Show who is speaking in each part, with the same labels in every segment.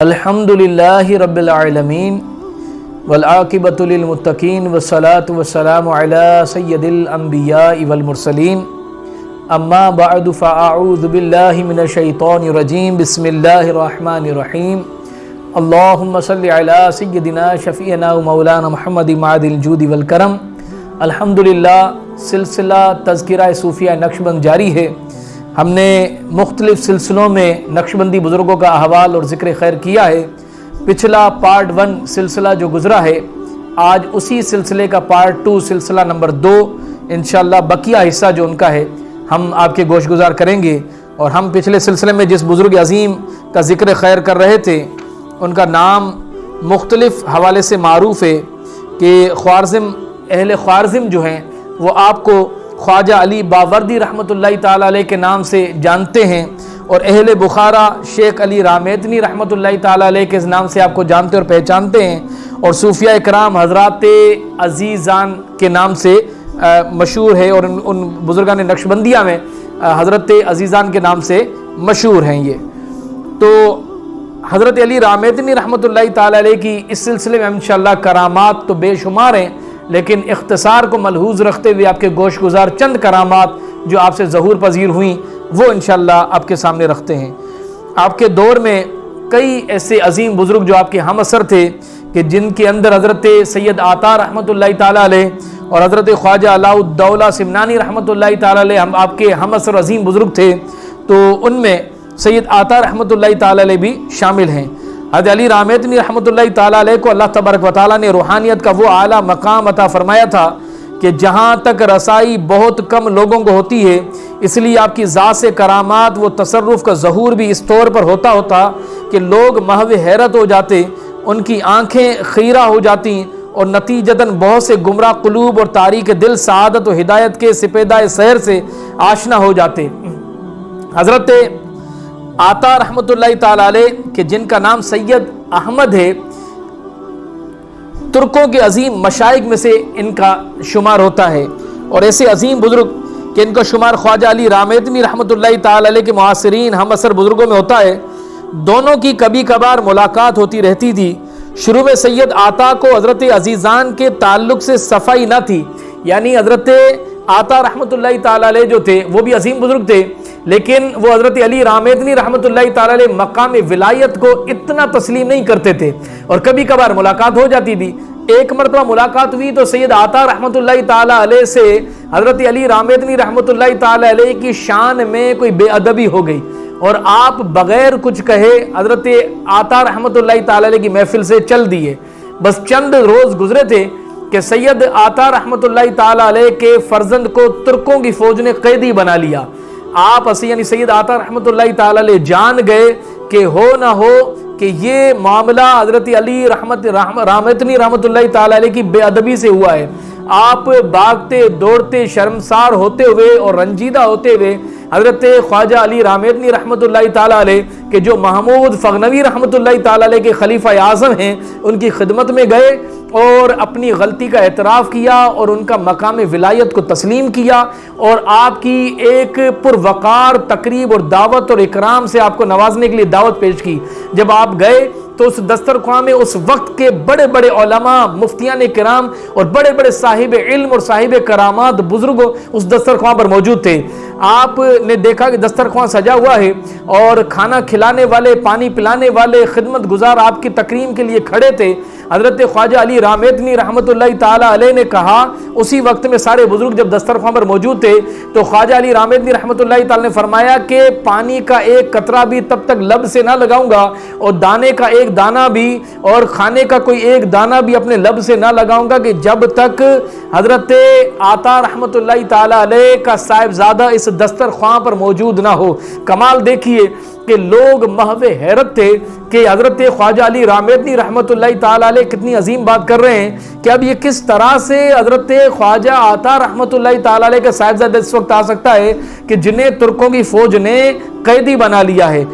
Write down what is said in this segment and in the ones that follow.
Speaker 1: الحمدللہ رب العالمین والعاقبۃ للمتقین والصلاۃ والسلام علی سید الانبیاء والمرسلین اما بعد فاعوذ باللہ من الشیطان الرجیم بسم اللہ الرحمن الرحیم اللہم صلی علی سیدنا شفیعنا و مولانا محمد معدن الجود والکرم۔ الحمدللہ سلسلہ تذکرہ صوفیہ نقشبند جاری ہے۔ ہم نے مختلف سلسلوں میں نقشبندی بزرگوں کا احوال اور ذکر خیر کیا ہے۔ پچھلا پارٹ 1 سلسلہ جو گزرا ہے، آج اسی سلسلے کا پارٹ 2 سلسلہ نمبر 2 انشاءاللہ بقیہ حصہ جو ان کا ہے ہم آپ کے گوش گزار کریں گے۔ اور ہم پچھلے سلسلے میں جس بزرگ عظیم کا ذکر خیر کر رہے تھے ان کا نام مختلف حوالے سے معروف ہے کہ اہل خوارزم جو ہیں وہ آپ کو خواجہ علی باوردی رحمۃ اللہ تعالیٰ علیہ کے نام سے جانتے ہیں، اور اہل بخارا شیخ علی رامیتنی رحمۃ اللہ تعالیٰ علیہ کے نام سے آپ کو جانتے اور پہچانتے ہیں، اور صوفیہ اکرام حضرات عزیزان کے نام سے مشہور ہے، اور ان بزرگان نقشبندیہ میں حضرت عزیزان کے نام سے مشہور ہیں۔ یہ تو حضرت علی رامیتنی رحمۃ اللہ تعالیٰ علیہ کی اس سلسلے میں انشاءاللہ کرامات تو بے شمار ہیں، لیکن اختصار کو ملحوظ رکھتے ہوئے آپ کے گوش گزار چند کرامات جو آپ سے ظہور پذیر ہوئیں وہ انشاءاللہ آپ کے سامنے رکھتے ہیں۔ آپ کے دور میں کئی ایسے عظیم بزرگ جو آپ کے ہم اثر تھے کہ جن کے اندر حضرت سید عطا رحمۃ اللہ تعالیٰ علیہ اور حضرت خواجہ علاء الدولہ سمنانی رحمۃ اللہ تعالیٰ علیہ ہم آپ کے ہم اثر عظیم بزرگ تھے، تو ان میں سید عطا رحمۃ اللہ تعالیٰ علیہ بھی شامل ہیں۔ حضرت علی رامیتنی رحمۃ اللہ تعالیٰ علیہ کو اللہ تبارک و تعالیٰ نے روحانیت کا وہ اعلیٰ مقام عطا فرمایا تھا کہ جہاں تک رسائی بہت کم لوگوں کو ہوتی ہے، اس لیے آپ کی ذات سے کرامات و تصرف کا ظہور بھی اس طور پر ہوتا کہ لوگ محو حیرت ہو جاتے، ان کی آنکھیں خیرہ ہو جاتی، اور نتیجتاً بہت سے گمراہ قلوب اور تاریک دل سعادت و ہدایت کے سپیدہ سحر سے آشنا ہو جاتے۔ حضرت عطا رحمۃ اللہ تعالیٰ علیہ کہ جن کا نام سید احمد ہے، ترکوں کے عظیم مشائخ میں سے ان کا شمار ہوتا ہے، اور ایسے عظیم بزرگ کہ ان کا شمار خواجہ علی رامیتنی رحمۃ اللہ تعالیٰ علیہ کے معاصرین ہم اثر بزرگوں میں ہوتا ہے۔ دونوں کی کبھی کبھار ملاقات ہوتی رہتی تھی۔ شروع میں سید عطا کو حضرت عزیزان کے تعلق سے صفائی نہ تھی، یعنی حضرت عطا رحمۃ اللہ تعالیٰ علیہ جو تھے وہ بھی عظیم بزرگ تھے، لیکن وہ حضرت علی رامیتنی رحمۃ اللہ تعالیٰ علیہ مقام ولایت کو اتنا تسلیم نہیں کرتے تھے، اور کبھی کبھار ملاقات ہو جاتی تھی۔ ایک مرتبہ ملاقات ہوئی تو سید عطا رحمۃ اللہ تعالیٰ علیہ سے حضرت علی رامیتنی رحمۃ اللہ تعالیٰ علیہ کی شان میں کوئی بے ادبی ہو گئی، اور آپ بغیر کچھ کہے حضرت عطا رحمۃ اللہ تعالیٰ علیہ کی محفل سے چل دیے۔ بس چند روز گزرے تھے کہ سید عطا رحمۃ اللہ تعالیٰ علیہ کے فرزند کو ترکوں کی فوج نے قیدی بنا لیا۔ آپ یعنی سید عطا رحمۃ اللہ تعالیٰ علیہ جان گئے کہ ہو نہ ہو کہ یہ معاملہ حضرت علی رامیتنی رحمۃ اللہ تعالیٰ علیہ کی بے ادبی سے ہوا ہے۔ آپ بھاگتے دوڑتے شرمسار ہوتے ہوئے اور رنجیدہ ہوتے ہوئے حضرت خواجہ علی رامیتنی رحمۃ اللہ تعالیٰ علیہ کہ جو محمود فغنوی رحمۃ اللہ تعالیٰ علیہ کے خلیفہ اعظم ہیں ان کی خدمت میں گئے، اور اپنی غلطی کا اعتراف کیا، اور ان کا مقام ولایت کو تسلیم کیا، اور آپ کی ایک پروقار تقریب اور دعوت اور اکرام سے آپ کو نوازنے کے لیے دعوت پیش کی۔ جب آپ گئے تو اس دسترخوان میں اس وقت کے بڑے بڑے علماء، مفتیان کرام اور بڑے بڑے صاحب علم اور صاحب کرامات بزرگ اس دسترخوان پر موجود تھے۔ آپ نے دیکھا کہ دسترخوان سجا ہوا ہے، اور کھانا کھلانے والے، پانی پلانے والے، خدمت گزار آپ کی تکریم کے لیے کھڑے تھے۔ حضرت خواجہ علی رامیتنی رحمۃ اللہ تعالیٰ علیہ نے کہا، اسی وقت میں سارے بزرگ جب دسترخوان پر موجود تھے تو خواجہ علی رامیتنی رحمۃ اللہ تعالیٰ نے فرمایا کہ پانی کا ایک قطرہ بھی تب تک لب سے نہ لگاؤں گا، اور دانے کا ایک دانہ بھی، اور کھانے کا کوئی ایک دانہ بھی اپنے لب سے نہ لگاؤں گا کہ جب تک حضرت عطا رحمۃ اللہ تعالیٰ علیہ کا صاحبزادہ اس دسترخوان پر موجود نہ ہو۔ کمال دیکھیے کہ لوگ محو حیرت تھے کہ حضرت خواجہ علی رامیتنی رحمۃ اللہ تعالیٰ علیہ کتنی عظیم بات کر رہے ہیں کہ اب یہ کس طرح سے حضرت خواجہ عطا رحمۃ اللہ تعالیٰ علیہ کا صاحبزادہ اس وقت آ سکتا ہے کہ جنہیں ترکوں کی فوج نے قیدی بنا لیا ہے۔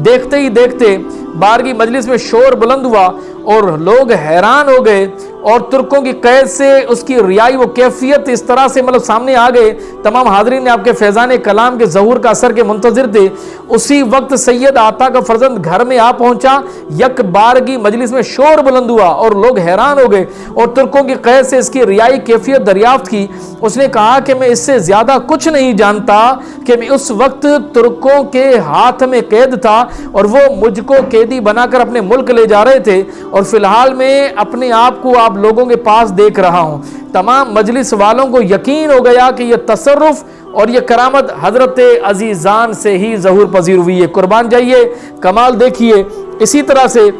Speaker 1: دیکھتے ہی دیکھتے بارگی مجلس میں شور بلند ہوا، اور لوگ حیران ہو گئے، اور ترکوں کی قید سے اس کی ریائی و کیفیت اس طرح سے سامنے آ گئے۔ تمام حاضرین نے آپ کے فیضان کلام کے ظہور کا اثر کے منتظر تھے، اسی وقت سید آتا کا فرزند گھر میں آ پہنچا، یک بارگی مجلس میں شور بلند ہوا اور لوگ حیران ہو گئے اور ترکوں کی قید سے اس کی ریائی کیفیت دریافت کی۔ اس نے کہا کہ میں اس سے زیادہ کچھ نہیں جانتا کہ میں اس وقت ترکوں کے ہاتھ میں قید تھا اور وہ مجھ کو قیدی بنا کر اپنے ملک لے جا رہے تھے، اور فی الحال میں اپنے آپ کو آپ لوگوں کے پاس دیکھ رہا ہوں۔ تمام مجلس والوں کو یقین ہو گیا کہ یہ تصرف اور یہ کرامت حضرت عزیزان سے ہی ظہور پذیر ہوئی ہے۔ قربان جائیے، کمال دیکھیے۔ اسی طرح سے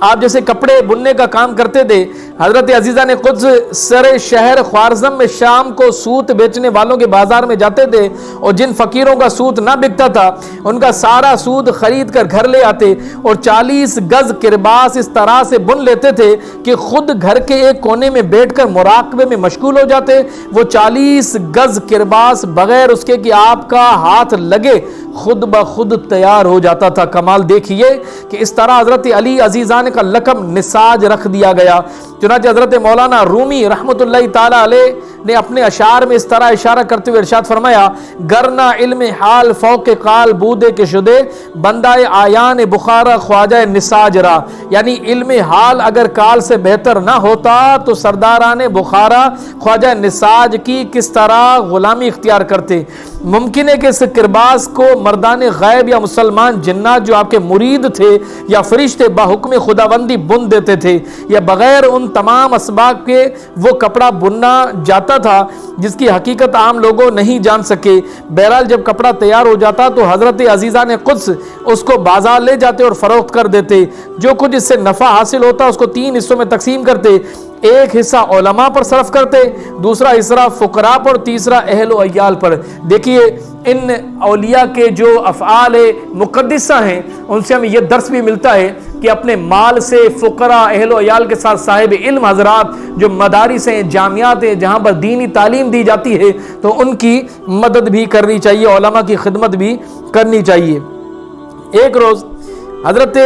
Speaker 1: آپ جیسے کپڑے بننے کا کام کرتے تھے، حضرت عزیزان قدس سر شہر خوارزم میں شام کو سوت بیچنے والوں کے بازار میں جاتے تھے، اور جن فقیروں کا سوت نہ بکتا تھا ان کا سارا سوت خرید کر گھر لے آتے اور 40 گز کرباس اس طرح سے بن لیتے تھے کہ خود گھر کے ایک کونے میں بیٹھ کر مراقبے میں مشغول ہو جاتے۔ وہ 40 گز کرباس بغیر اس کے کہ آپ کا ہاتھ لگے خود بخود تیار ہو جاتا تھا۔ کمال دیکھیے کہ اس طرح حضرت علی عزیزان کا لقب نساج رکھ دیا گیا۔ چنانچہ حضرت مولانا رومی رحمۃ اللہ تعالی علیہ نے اپنے اشعار میں اس طرح اشارہ کرتے ہوئے ارشاد فرمایا، گرنا علم حال فوق قال بودے کے شدے بندہ آیان بخارا خواجہ نساج را، یعنی علم حال اگر کال سے بہتر نہ ہوتا تو سرداران بخارا خواجہ نساج کی کس طرح غلامی اختیار کرتے۔ ممکن ہے کہ اس کرباس کو مردان غیب یا مسلمان جنات جو آپ کے مرید تھے یا فرشتے بحکم خداوندی بن دیتے تھے، یا بغیر ان تمام اسباب کے وہ کپڑا بننا جاتا تھا جس کی حقیقت عام لوگوں نہیں جان سکے۔ بہرحال جب کپڑا تیار ہو جاتا تو حضرت عزیزان قدس اس کو بازار لے جاتے اور فروخت کر دیتے۔ جو کچھ اس سے نفع حاصل ہوتا اس کو 3 حصوں میں تقسیم کرتے۔ ایک حصہ علماء پر صرف کرتے، دوسرا حصہ فقراء پر، تیسرا اہل و عیال پر۔ دیکھیے ان اولیاء کے جو افعال مقدسہ ہیں ان سے ہمیں یہ درس بھی ملتا ہے کہ اپنے مال سے فقراء، اہل و عیال کے ساتھ صاحب علم حضرات جو مدارس ہیں، جامعات ہیں، جہاں پر دینی تعلیم دی جاتی ہے تو ان کی مدد بھی کرنی چاہیے، علماء کی خدمت بھی کرنی چاہیے۔ ایک روز حضرت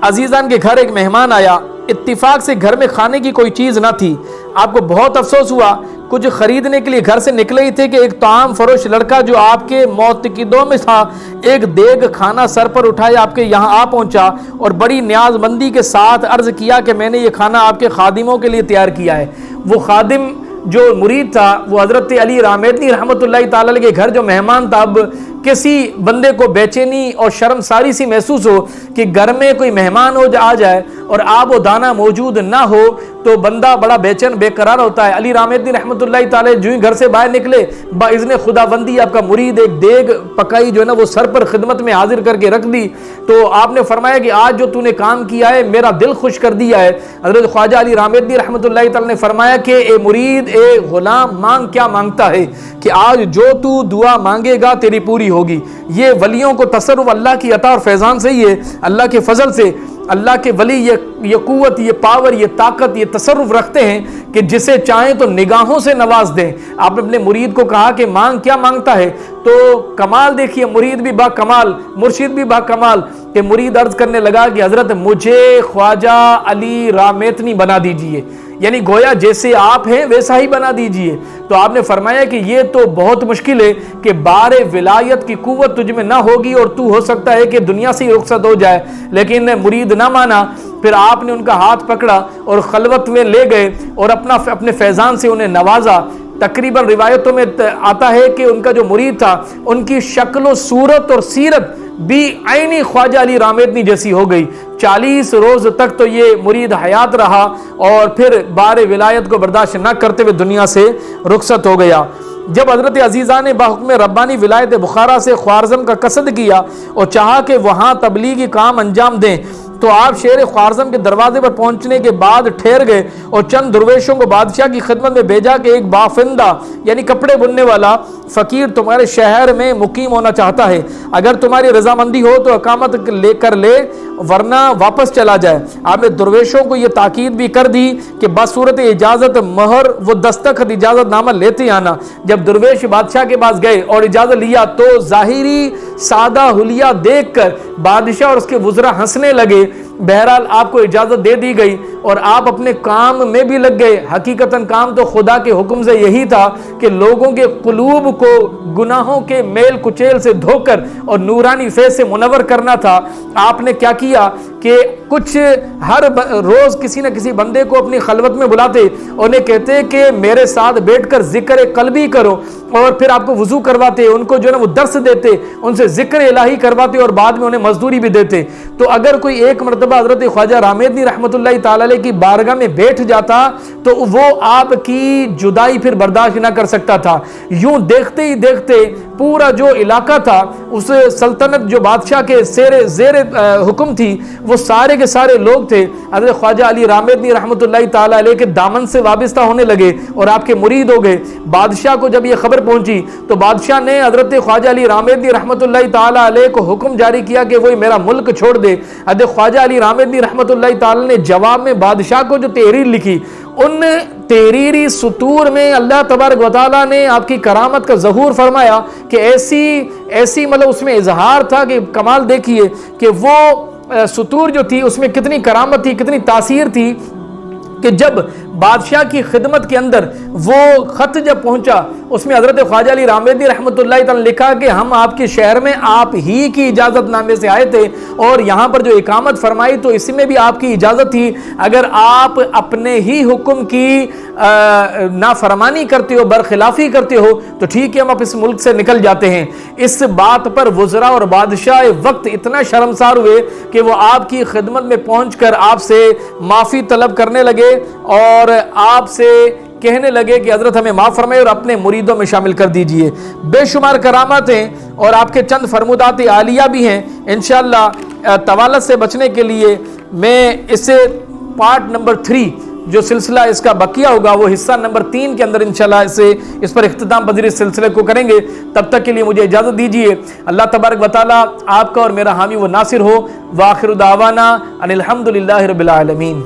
Speaker 1: عزیزان کے گھر ایک مہمان آیا۔ اتفاق سے گھر میں کھانے کی کوئی چیز نہ تھی۔ آپ کو بہت افسوس ہوا، کچھ خریدنے کے لیے گھر سے نکلے ہی تھے کہ ایک طعام فروش لڑکا جو آپ کے معتقدوں میں تھا ایک دیگ کھانا سر پر اٹھائے آپ کے یہاں آ پہنچا اور بڑی نیاز مندی کے ساتھ عرض کیا کہ میں نے یہ کھانا آپ کے خادموں کے لیے تیار کیا ہے۔ وہ خادم جو مرید تھا وہ حضرت علی رامیدنی رحمۃ اللہ تعالی علیہ کے گھر جو مہمان تھا، اب کسی بندے کو بے چینی اور شرمساری سی محسوس ہو کہ گھر میں کوئی مہمان آ جائے اور آب و دانہ موجود نہ ہو تو بندہ بڑا بے چین بے قرار ہوتا ہے۔ علی رامیدنی رحمۃ اللہ تعالی جو ہی گھر سے باہر نکلے باذن خداوندی آپ کا مرید ایک دیگ پکائی جو ہے نا وہ سر پر خدمت میں حاضر کر کے رکھ دی، تو آپ نے فرمایا کہ آج جو تو نے کام کیا ہے میرا دل خوش کر دیا ہے۔ حضرت خواجہ علی رامیدنی رحمۃ اللہ تعالی نے فرمایا کہ اے مرید، اے غلام، مانگ کیا مانگتا ہے کہ آج جو تو دعا مانگے گا تیری پوری ہوگی۔ یہ ولیوں کو تصرف اللہ کی عطا اور فیضان سے ہی ہے، اللہ کے فضل سے۔ اللہ کے ولی یہ قوت، یہ پاور، یہ طاقت، یہ تصرف رکھتے ہیں کہ جسے چاہیں تو نگاہوں سے نواز دیں۔ آپ نے اپنے مرید کو کہا کہ مانگ کیا مانگتا ہے، تو کمال دیکھیے، مرید بھی با کمال، مرشد بھی با کمال، کہ مرید عرض کرنے لگا کہ حضرت مجھے خواجہ علی رامیتنی بنا دیجئے، یعنی گویا جیسے آپ ہیں ویسا ہی بنا دیجئے۔ تو آپ نے فرمایا کہ یہ تو بہت مشکل ہے کہ بار ولایت کی قوت تجھ میں نہ ہوگی اور تو ہو سکتا ہے کہ دنیا سے ہی رخصت ہو جائے، لیکن مرید نہ مانا۔ پھر آپ نے ان کا ہاتھ پکڑا اور خلوت میں لے گئے اور اپنے فیضان سے انہیں نوازا۔ تقریباً روایتوں میں آتا ہے کہ ان کا جو مرید تھا ان کی شکل و صورت اور سیرت بھی عینی خواجہ علی رامیدنی جیسی ہو گئی۔ 40 روز تک تو یہ مرید حیات رہا اور پھر بار ولایت کو برداشت نہ کرتے ہوئے دنیا سے رخصت ہو گیا۔ جب حضرت عزیزان نے بحکم ربانی ولایت بخارا سے خوارزم کا قصد کیا اور چاہا کہ وہاں تبلیغی کام انجام دیں تو آپ شہر خوارزم کے دروازے پر پہنچنے کے بعد ٹھہر گئے اور چند درویشوں کو بادشاہ کی خدمت میں بھیجا کہ ایک بافندہ یعنی کپڑے بننے والا فقیر تمہارے شہر میں مقیم ہونا چاہتا ہے، اگر تمہاری رضامندی ہو تو اقامت لے کر لے ورنہ واپس چلا جائے۔ آپ نے درویشوں کو یہ تاکید بھی کر دی کہ بصورت اجازت مہر و دستخط اجازت نامہ لیتے آنا۔ جب درویش بادشاہ کے پاس گئے اور اجازت لیا تو ظاہری سادہ حلیہ دیکھ کر بادشاہ اور اس کے وزراء ہنسنے لگے۔ بہرحال آپ کو اجازت دے دی گئی اور آپ اپنے کام میں بھی لگ گئے۔ حقیقتاً کام تو خدا کے حکم سے یہی تھا کہ لوگوں کے قلوب کو گناہوں کے میل کچیل سے دھو کر اور نورانی فیض سے منور کرنا تھا۔ آپ نے کیا کیا کہ کچھ ہر روز کسی نہ کسی بندے کو اپنی خلوت میں بلاتے، انہیں کہتے کہ میرے ساتھ بیٹھ کر ذکر قلبی کرو، اور پھر آپ کو وضو کرواتے، ان کو جو ہے نا وہ درس دیتے، ان سے ذکر الہی کرواتے اور بعد میں انہیں مزدوری بھی دیتے۔ تو اگر کوئی ایک مرتبہ حضرت خواجہ رامدنی رحمۃ اللہ تعالی علیہ کی بارگاہ میں بیٹھ جاتا تو وہ آپ کی جدائی پھر برداشت نہ کر سکتا تھا۔ یوں دیکھتے ہی دیکھتے پورا جو علاقہ تھا، اس سلطنت جو بادشاہ کے زیر حکم تھی، وہ سارے کے سارے لوگ تھے حضرت خواجہ علی رامدنی رحمۃ اللہ تعالی علیہ کے دامن سے وابستہ ہونے لگے اور آپ کے مرید ہو گئے۔ بادشاہ کو جب یہ خبر پہنچی تو بادشاہ نے حضرت خواجہ علی رامدنی رحمۃ اللہ تعالی علیہ کو حکم جاری کیا کہ وہ میرا ملک چھوڑ دے۔ حضرت خواجہ علی رامدنی رحمۃ اللہ تعالی نے جواب میں بادشاہ کو جو تحریر لکھی، ان تحریری سطور میں اللہ تبارک و تعالیٰ نے آپ کی کرامت کا ظہور فرمایا کہ ایسی مطلب اس میں اظہار تھا کہ کمال دیکھیے کہ وہ سطور جو تھی اس میں کتنی کرامت تھی، کتنی تاثیر تھی کہ جب بادشاہ کی خدمت کے اندر وہ خط جب پہنچا، اس میں حضرت خواجہ علی رامدنی رحمۃ اللہ تعالی نے لکھا کہ ہم آپ کے شہر میں آپ ہی کی اجازت نامے سے آئے تھے اور یہاں پر جو اقامت فرمائی تو اس میں بھی آپ کی اجازت تھی، اگر آپ اپنے ہی حکم کی نافرمانی کرتے ہو، برخلافی کرتے ہو تو ٹھیک ہے، ہم اب اس ملک سے نکل جاتے ہیں۔ اس بات پر وزراء اور بادشاہ وقت اتنا شرمسار ہوئے کہ وہ آپ کی خدمت میں پہنچ کر آپ سے معافی طلب کرنے لگے اور آپ سے کہنے لگے کہ حضرت ہمیں معاف فرمائے اور اپنے مریدوں میں شامل کر دیجئے۔ بے شمار کرامات ہیں اور آپ کے چند فرمودات عالیہ بھی ہیں۔ انشاءاللہ طوالت سے بچنے کے لیے میں اسے پارٹ نمبر 3 جو سلسلہ اس کا بقیہ ہوگا وہ حصہ نمبر 3 کے اندر انشاءاللہ اس پر اختتام پذیر اس سلسلے کو کریں گے۔ تب تک کے لیے مجھے اجازت دیجیے۔ اللہ تبارک و تعالی آپ کا اور میرا حامی و ناصر ہو۔ وآخر دعوانا ان الحمدللہ رب العالمین۔